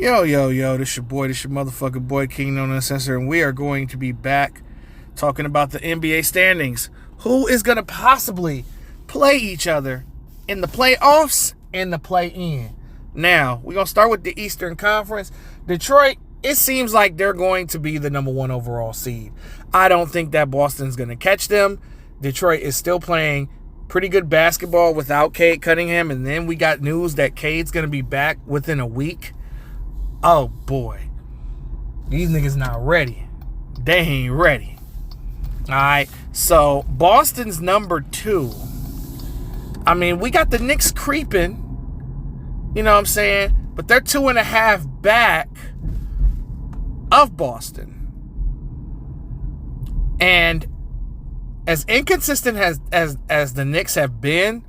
Yo, this your motherfucking boy, King Known Uncensored, and we are going to be back talking about the NBA standings. Who is going to possibly play each other in the playoffs and the play-in? Now, we're going to start with the Eastern Conference. Detroit, it seems like they're going to be the number one overall seed. I don't think that Boston's going to catch them. Detroit is still playing pretty good basketball without Cade Cunningham, and then we got news that Cade's going to be back within a week. Oh, boy. These niggas not ready. They ain't ready. All right. So, Boston's number 2. I mean, we got the Knicks creeping. You know what I'm saying? But they're 2.5 back of Boston. And as inconsistent as the Knicks have been,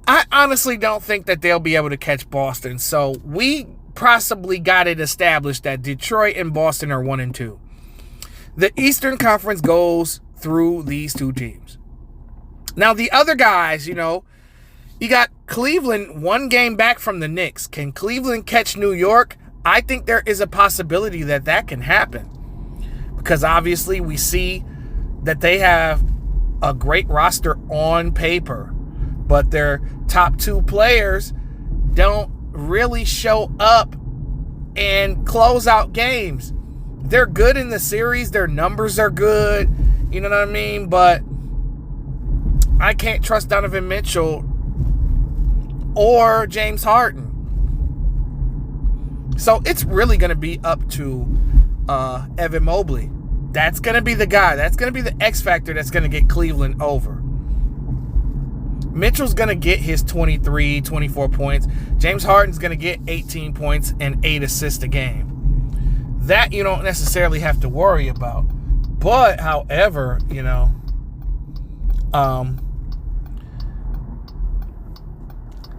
I honestly don't think that they'll be able to catch Boston. So, we possibly got it established that Detroit and Boston are 1 and 2. The Eastern Conference goes through these two teams. Now, the other guys, you got Cleveland 1 game back from the Knicks. Can Cleveland catch New York? I think there is a possibility that can happen. Because obviously we see that they have a great roster on paper, but their top 2 players don't really show up and close out games. They're good in the series. Their numbers are good. You know what I mean? But I can't trust Donovan Mitchell or James Harden. So it's really going to be up to Evan Mobley. That's going to be the guy. That's going to be the X factor that's going to get Cleveland over. Mitchell's going to get his 23, 24 points. James Harden's going to get 18 points and 8 assists a game. That you don't necessarily have to worry about. But, however,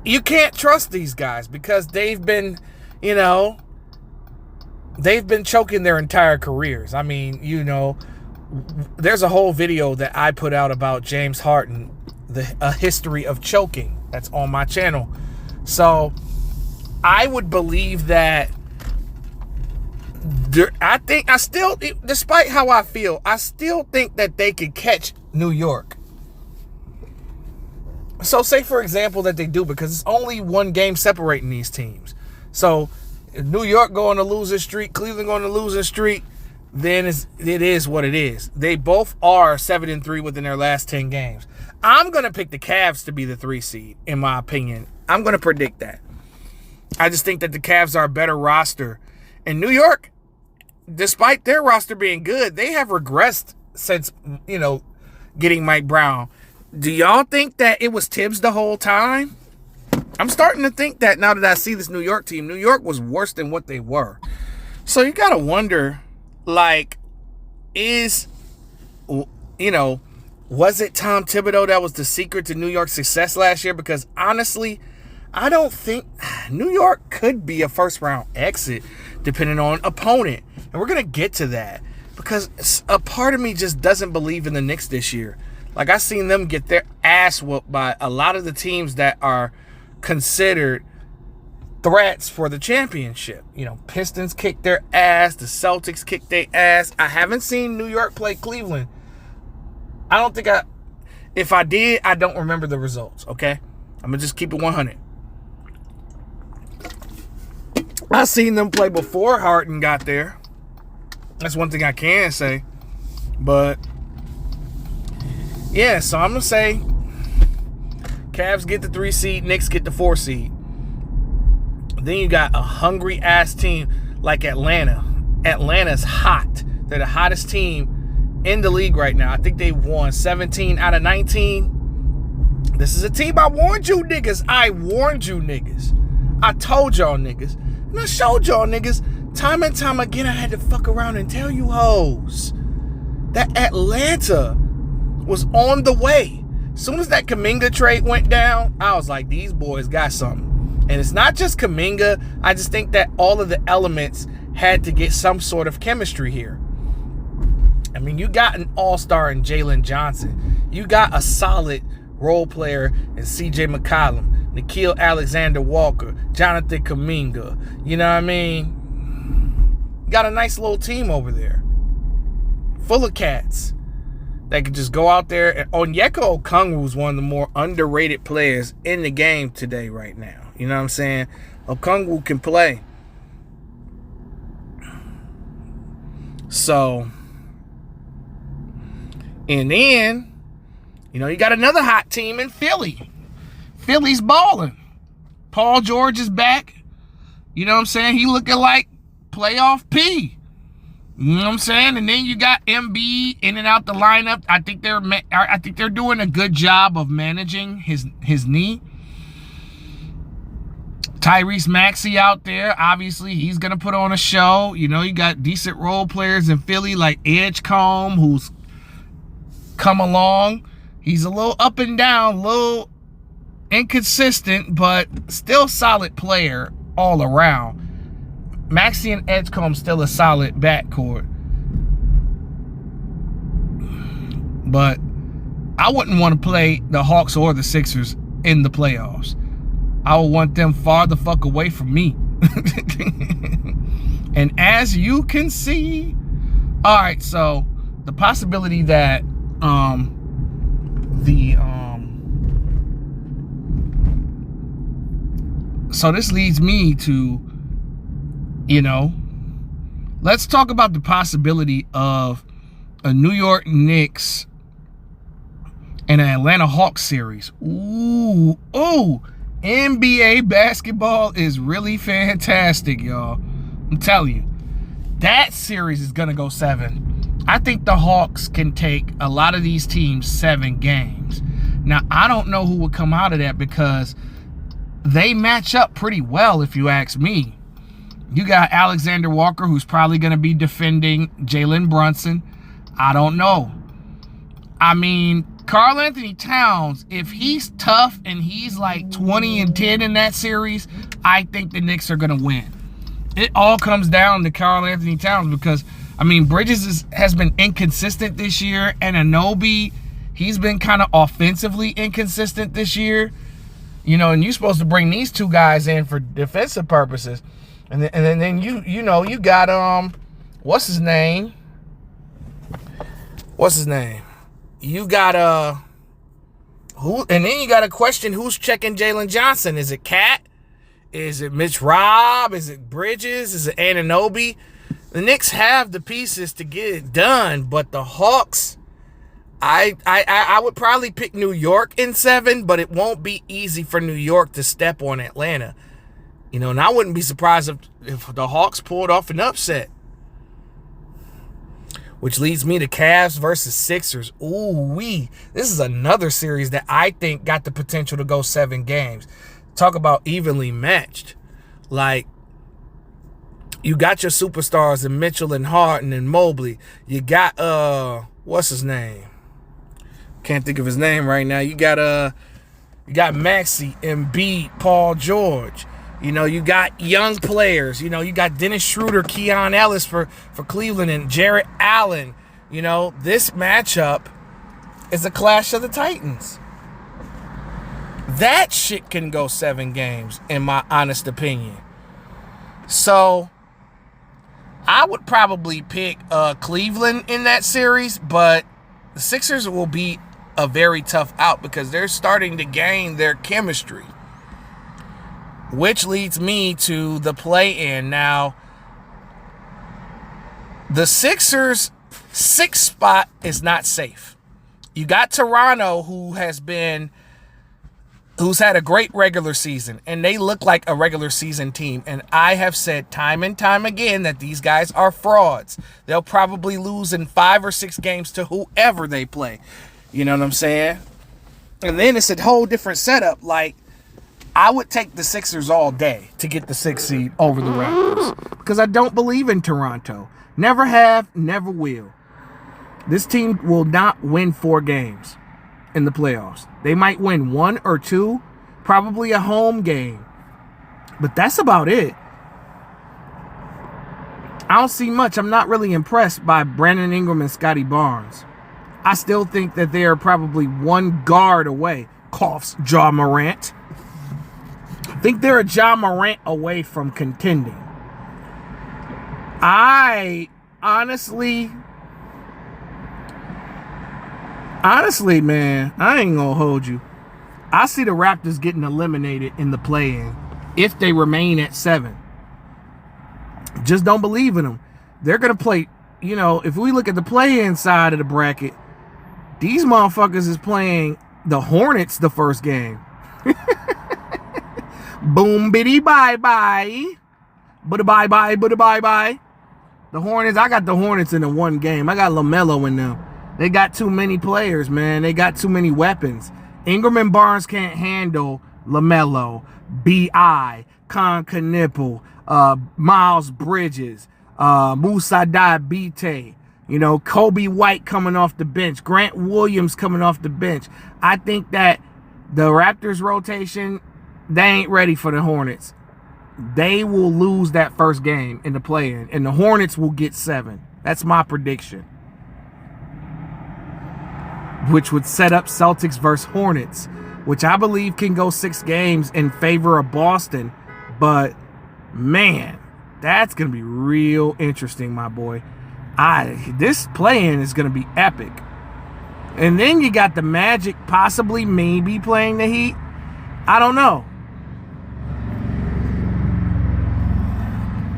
you can't trust these guys because they've been choking their entire careers. I mean, there's a whole video that I put out about James Harden, a history of choking. That's on my channel. So I would believe that despite how I feel, I still think that they could catch New York. So say, for example, that they do, because it's only 1 game separating these teams. So if New York go on a losing streak, Cleveland go on a losing streak, then it is what it is. They both are 7-3 within their last 10 games. I'm going to pick the Cavs to be the 3 seed, in my opinion. I'm going to predict that. I just think that the Cavs are a better roster. And New York, despite their roster being good, they have regressed since, getting Mike Brown. Do y'all think that it was Tibbs the whole time? I'm starting to think that now that I see this New York team. New York was worse than what they were. So you got to wonder, was it Tom Thibodeau that was the secret to New York's success last year? Because honestly, I don't think New York could be a first-round exit depending on opponent. And we're going to get to that because a part of me just doesn't believe in the Knicks this year. I seen them get their ass whooped by a lot of the teams that are considered threats for the championship. Pistons kicked their ass. The Celtics kicked their ass. I haven't seen New York play Cleveland. I don't think if I did, I don't remember the results, okay? I'm going to just keep it 100. I seen them play before Harden got there. That's one thing I can say. But yeah, so I'm going to say Cavs get the 3 seed, Knicks get the 4 seed. Then you got a hungry-ass team like Atlanta. Atlanta's hot. They're the hottest team in the league right now. I think they won 17 out of 19. This is a team I warned you niggas. I told y'all niggas. And I showed y'all niggas time and time again. I had to fuck around and tell you hoes that Atlanta was on the way. As soon as that Kuminga trade went down, I was like, these boys got something. And it's not just Kuminga. I just think that all of the elements had to get some sort of chemistry here. I mean, you got an all-star in Jalen Johnson. You got a solid role player in C.J. McCollum, Nickeil Alexander-Walker, Jonathan Kuminga. You know what I mean? got a nice little team over there, full of cats that could just go out there. And Onyeka Okongwu is one of the more underrated players in the game today, right now. You know what I'm saying? Okongwu can play. So, and then, you know, you got another hot team in Philly. Philly's balling. Paul George is back. You know what I'm saying? He looking like playoff P. You know what I'm saying? And then you got Embiid in and out the lineup. I think they're doing a good job of managing his knee. Tyrese Maxey out there. Obviously, he's going to put on a show. You know, you got decent role players in Philly like Edgecombe, who's come along. He's a little up and down, a little inconsistent, but still solid player all around. Maxey and Edgecombe still a solid backcourt. But I wouldn't want to play the Hawks or the Sixers in the playoffs. I would want them far the fuck away from me. And as you can see, all right, so the possibility that so this leads me to, you know, let's talk about the possibility of a New York Knicks and an Atlanta Hawks series. Ooh, NBA basketball is really fantastic, y'all. I'm telling you, that series is going to go 7. I think the Hawks can take a lot of these teams 7 games. Now, I don't know who would come out of that because they match up pretty well, if you ask me. You got Alexander Walker, who's probably going to be defending Jalen Brunson. I don't know. I mean, Karl Anthony Towns, if he's tough and he's like 20-10 in that series, I think the Knicks are going to win. It all comes down to Karl Anthony Towns because, I mean, Bridges has been inconsistent this year, and Anunoby, he's been kind of offensively inconsistent this year. You know, and you're supposed to bring these two guys in for defensive purposes. And then you know, you got, what's his name? You got, who, and then you got to question who's checking Jalen Johnson. Is it Cat? Is it Mitch Robb? Is it Bridges? Is it Anunoby? The Knicks have the pieces to get it done, but the Hawks, I would probably pick New York in 7, but it won't be easy for New York to step on Atlanta. You know, and I wouldn't be surprised if the Hawks pulled off an upset. Which leads me to Cavs versus Sixers. Ooh-wee. This is another series that I think got the potential to go 7 games. Talk about evenly matched. Like, you got your superstars in Mitchell and Harden and Mobley. You got, what's his name? Can't think of his name right now. You got Maxey, Embiid, Paul George. You know, you got young players. You know, you got Dennis Schroeder, Keon Ellis for Cleveland, and Jarrett Allen. You know, this matchup is a clash of the Titans. That shit can go 7 games, in my honest opinion. So, I would probably pick Cleveland in that series, but the Sixers will be a very tough out because they're starting to gain their chemistry. Which leads me to the play-in. Now, the Sixers' 6th spot is not safe. You got Toronto, who's had a great regular season, and they look like a regular season team. And I have said time and time again that these guys are frauds. They'll probably lose in 5 or 6 games to whoever they play. You know what I'm saying? And then it's a whole different setup. Like, I would take the Sixers all day to get the 6th seed over the Raptors because I don't believe in Toronto. Never have, never will. This team will not win 4 games in the playoffs. They might win 1 or 2, probably a home game. But that's about it. I don't see much. I'm not really impressed by Brandon Ingram and Scotty Barnes. I still think that they are probably 1 guard away. Coughs Ja Morant. I think they're a Ja Morant away from contending. I honestly, man, I ain't gonna hold you. I see the Raptors getting eliminated in the play-in if they remain at 7. Just don't believe in them. They're gonna play, if we look at the play-in side of the bracket, these motherfuckers is playing the Hornets the first game. Boom bitty bye bye. Bye bye bye bye. The Hornets, I got the Hornets in the one game. I got LaMelo in them. They got too many players, man. They got too many weapons. Ingram and Barnes can't handle LaMelo, B.I., Con Knipple, Miles Bridges, Moussa Diabite, Kobe White coming off the bench, Grant Williams coming off the bench. I think that the Raptors rotation, they ain't ready for the Hornets. They will lose that first game in the play-in, and the Hornets will get 7. That's my prediction. Which would set up Celtics versus Hornets, which I believe can go 6 games in favor of Boston. But, man, that's going to be real interesting, my boy. This play-in is going to be epic. And then you got the Magic possibly maybe playing the Heat. I don't know.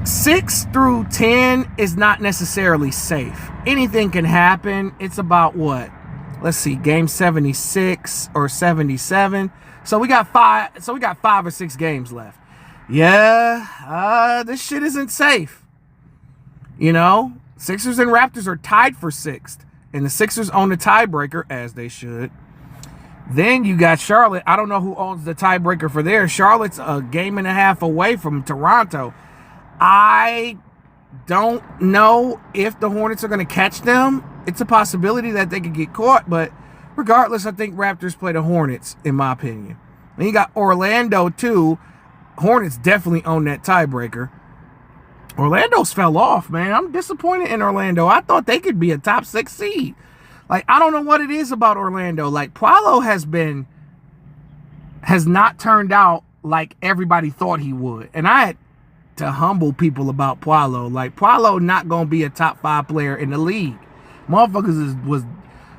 6 through 10 is not necessarily safe. Anything can happen. It's about what? Let's see, game 76 or 77. So we got 5 or 6 games left. Yeah, this shit isn't safe. Sixers and Raptors are tied for 6th. And the Sixers own the tiebreaker, as they should. Then you got Charlotte. I don't know who owns the tiebreaker for there. Charlotte's a game and a half away from Toronto. I don't know if the Hornets are going to catch them. It's a possibility that they could get caught, but regardless, I think Raptors play the Hornets, in my opinion. And you got Orlando, too. Hornets definitely own that tiebreaker. Orlando's fell off, man. I'm disappointed in Orlando. I thought they could be a top 6 seed. I don't know what it is about Orlando. Paolo has not turned out like everybody thought he would. And I had to humble people about Paolo. Paolo not going to be a top 5 player in the league. Motherfuckers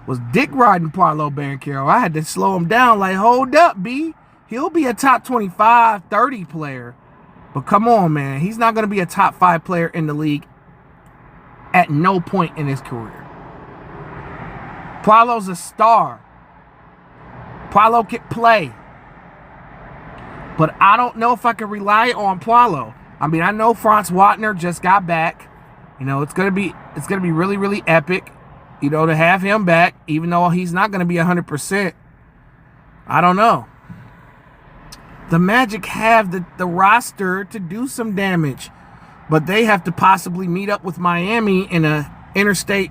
was dick riding Paolo Banchero. I had to slow him down. Hold up, B. He'll be a top 25, 30 player. But come on, man. He's not going to be a top 5 player in the league at no point in his career. Paolo's a star. Paolo can play. But I don't know if I can rely on Paolo. I know Franz Wagner just got back. It's gonna be really, really epic, to have him back, even though he's not gonna be 100%. I don't know. The Magic have the roster to do some damage, but they have to possibly meet up with Miami in a interstate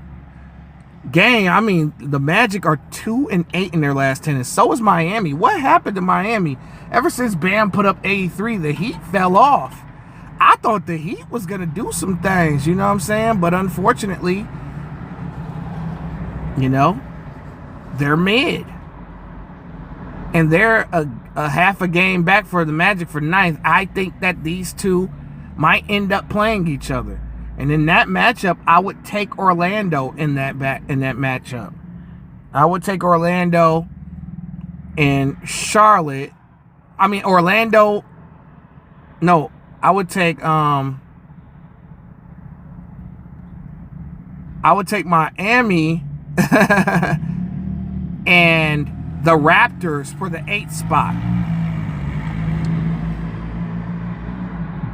game. The Magic are 2-8 in their last 10, and so is Miami. What happened to Miami? Ever since Bam put up 83, the Heat fell off. I thought the Heat was going to do some things, you know what I'm saying? But unfortunately, they're mid. And they're a half a game back for the Magic for 9th. I think that these two might end up playing each other. And in that matchup, I would take Orlando in that matchup. I would take Orlando and Charlotte. Orlando. No, I would take Miami and the Raptors for the 8th spot.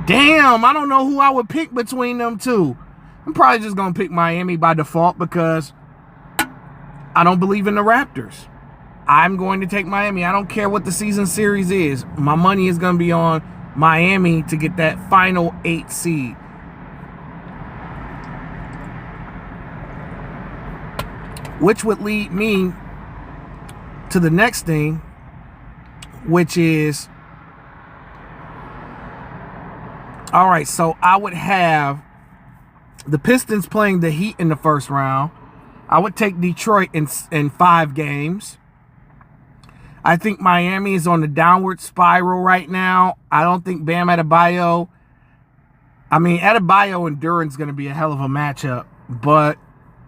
Damn, I don't know who I would pick between them two. I'm probably just going to pick Miami by default because I don't believe in the Raptors. I'm going to take Miami. I don't care what the season series is. My money is going to be on Miami to get that final 8 seed. Which would lead me to the next thing, which is, all right, so I would have the Pistons playing the Heat in the first round. I would take Detroit in 5 games. I think Miami is on the downward spiral right now. I don't think Bam Adebayo I mean, Adebayo and Duran's going to be a hell of a matchup, but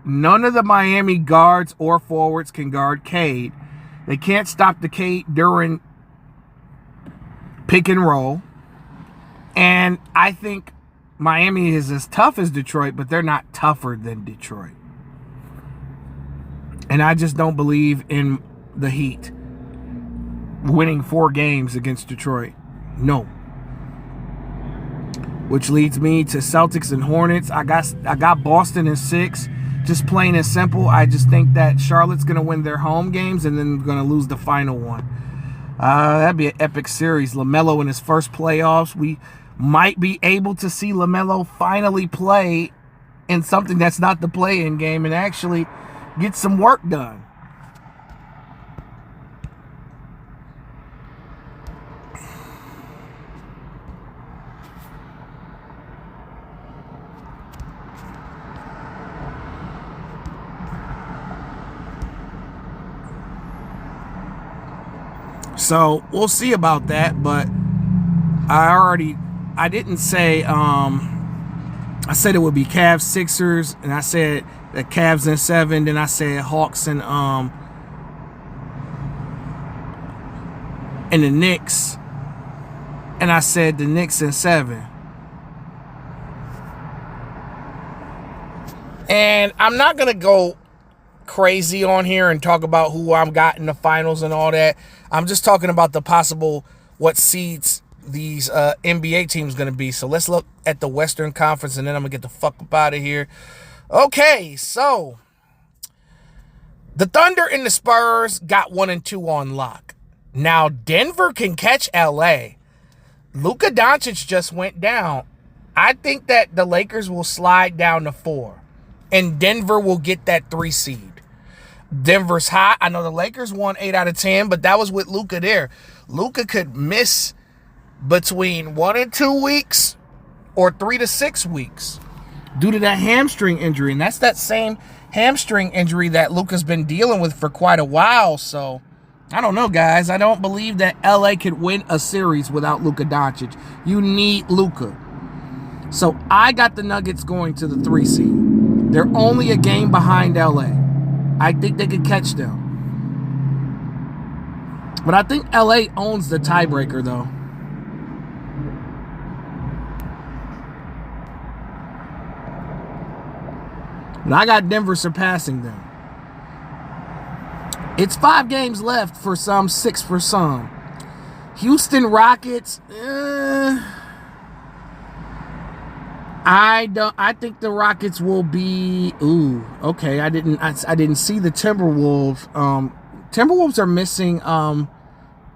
none of the Miami guards or forwards can guard Cade. They can't stop the Cade Duran pick and roll. And I think Miami is as tough as Detroit, but they're not tougher than Detroit. And I just don't believe in the Heat winning 4 games against Detroit. No. Which leads me to Celtics and Hornets. I got Boston in 6. Just plain and simple. I just think that Charlotte's going to win their home games and then going to lose the final one. That'd be an epic series. LaMelo in his first playoffs. We might be able to see LaMelo finally play in something that's not the play-in game and actually get some work done. So we'll see about that, but I didn't say, I said it would be Cavs, Sixers, and I said the Cavs in 7, then I said Hawks and the Knicks, and I said the Knicks in 7. And I'm not going to go crazy on here and talk about who I've got in the finals and all that. I'm just talking about the possible what seeds these NBA teams going to be. So let's look at the Western Conference and then I'm going to get the fuck up out of here. Okay, so the Thunder and the Spurs got 1 and 2 on lock. Now Denver can catch LA. Luka Doncic just went down. I think that the Lakers will slide down to 4 and Denver will get that 3 seed. Denver's hot. I know the Lakers won 8 out of 10, but that was with Luka there. Luka could miss between 1 and 2 weeks or 3 to 6 weeks due to that hamstring injury. And that's that same hamstring injury that Luka's been dealing with for quite a while. So I don't know, guys. I don't believe that LA could win a series without Luka Doncic. You need Luka. So I got the Nuggets going to the 3 seed. They're only a game behind LA. I think they could catch them. But I think LA owns the tiebreaker, though. But I got Denver surpassing them. It's 5 games left for some, 6 for some. Houston Rockets, I think the Rockets will be. Okay. I didn't see the Timberwolves. Timberwolves are missing Jaden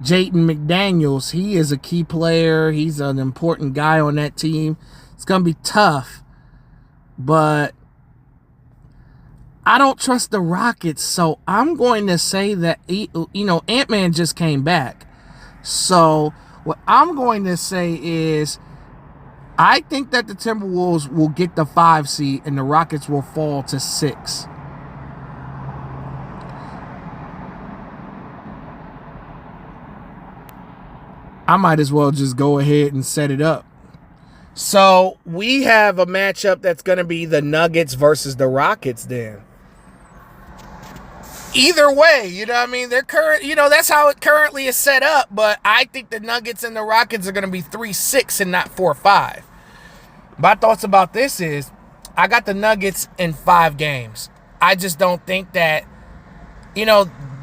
McDaniels. He is a key player. He's an important guy on that team. It's gonna be tough, but I don't trust the Rockets. So I'm going to say that Ant-Man just came back. So what I'm going to say is, I think that the Timberwolves will get the 5 seed and the Rockets will fall to 6. I might as well just go ahead and set it up. So we have a matchup that's going to be the Nuggets versus the Rockets then. Either way, you know what I mean? They're that's how it currently is set up, but I think the Nuggets and the Rockets are going to be 3-6 and not 4-5. My thoughts about this is, I got the Nuggets in 5 games. I just don't think that,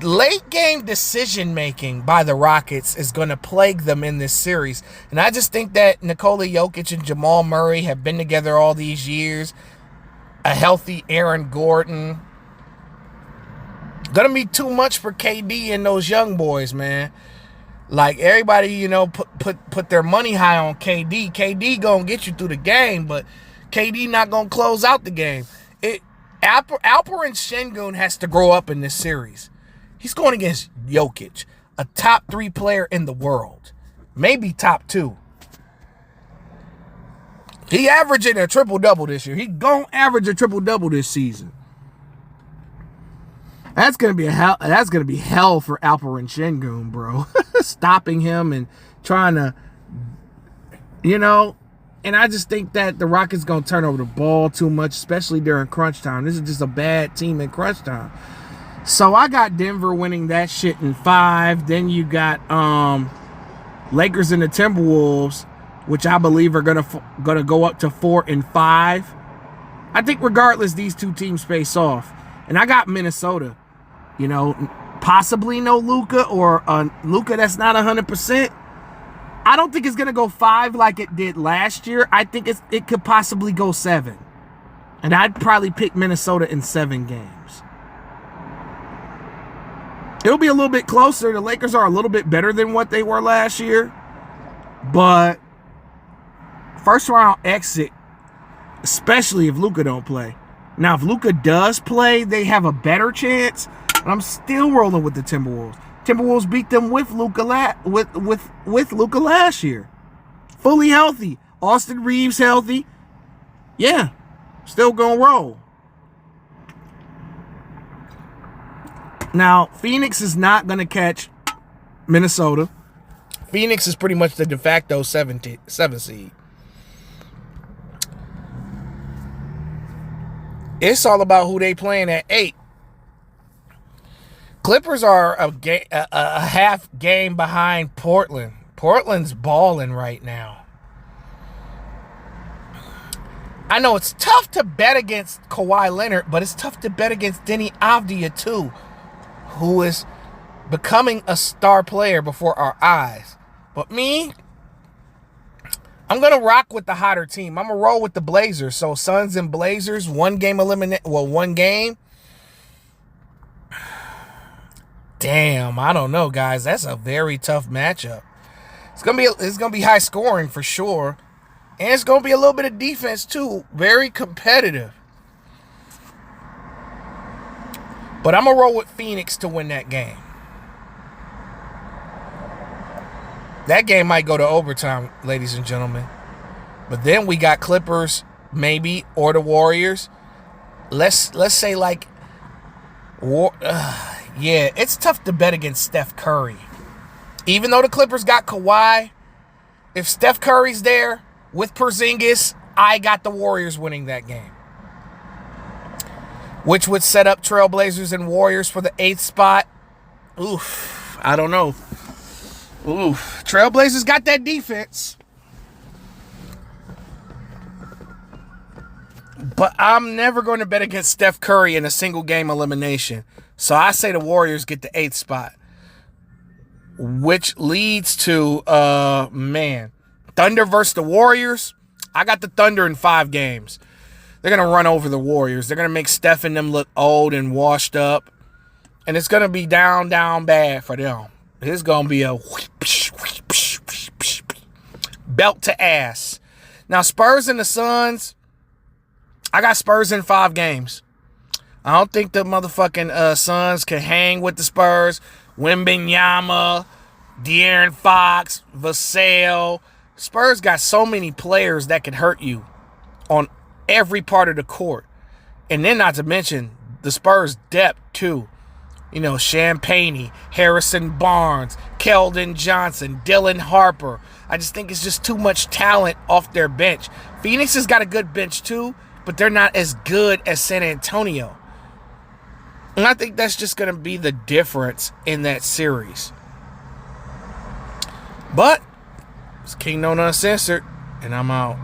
late game decision making by the Rockets is going to plague them in this series. And I just think that Nikola Jokic and Jamal Murray have been together all these years. A healthy Aaron Gordon. Gonna be too much for KD and those young boys, man. Like, everybody, put their money high on KD. KD gonna get you through the game, but KD not gonna close out the game. Alperen Şengün has to grow up in this series. He's going against Jokic, a top 3 player in the world, maybe top 2. He averaging a triple-double this year. He gonna average a triple-double this season. That's gonna be hell for Alperen Şengün, bro. Stopping him and trying to, And I just think that the Rockets going to turn over the ball too much, especially during crunch time. This is just a bad team in crunch time. So I got Denver winning that shit in 5. Then you got Lakers and the Timberwolves, which I believe are gonna go up to 4 and 5. I think regardless, these two teams face off. And I got Minnesota. You know, possibly no Luka, or Luka that's not 100%. I don't think it's going to go 5 like it did last year. I think it could possibly go 7. And I'd probably pick Minnesota in 7 games. It'll be a little bit closer. The Lakers are a little bit better than what they were last year. But first round exit, especially if Luka don't play. Now, if Luka does play, they have a better chance. But I'm still rolling with the Timberwolves. Timberwolves beat them with Luka last year. Fully healthy. Austin Reeves healthy. Yeah. Still gonna roll. Now, Phoenix is not gonna catch Minnesota. Phoenix is pretty much the de facto 7 seed. It's all about who they playing at 8. Clippers are a half game behind Portland. Portland's balling right now. I know it's tough to bet against Kawhi Leonard, but it's tough to bet against Deni Avdija too, who is becoming a star player before our eyes. But me, I'm going to rock with the hotter team. I'm going to roll with the Blazers. So Suns and Blazers, one game. Damn, I don't know, guys. That's a very tough matchup. It's gonna be high scoring for sure, and it's gonna be a little bit of defense too. Very competitive. But I'm gonna roll with Phoenix to win that game. That game might go to overtime, ladies and gentlemen. But then we got Clippers, maybe, or the Warriors. Let's say like yeah, it's tough to bet against Steph Curry. Even though the Clippers got Kawhi, if Steph Curry's there with Porzingis, I got the Warriors winning that game. Which would set up Trailblazers and Warriors for the 8th spot. Oof, I don't know. Oof, Trailblazers got that defense. But I'm never going to bet against Steph Curry in a single game elimination. So I say the Warriors get the 8th spot. Which leads to, Thunder versus the Warriors. I got the Thunder in 5 games. They're going to run over the Warriors. They're going to make Steph and them look old and washed up. And it's going to be down bad for them. It's going to be a belt to ass. Now, Spurs and the Suns. I got Spurs in 5 games. I don't think the motherfucking Suns can hang with the Spurs. Wembanyama, De'Aaron Fox, Vassell. Spurs got so many players that can hurt you on every part of the court. And then not to mention the Spurs depth too. You know, Champagnie, Harrison Barnes, Keldon Johnson, Dylan Harper. I just think it's just too much talent off their bench. Phoenix has got a good bench too, but they're not as good as San Antonio. And I think that's just going to be the difference in that series. But it's King Known Uncensored, and I'm out.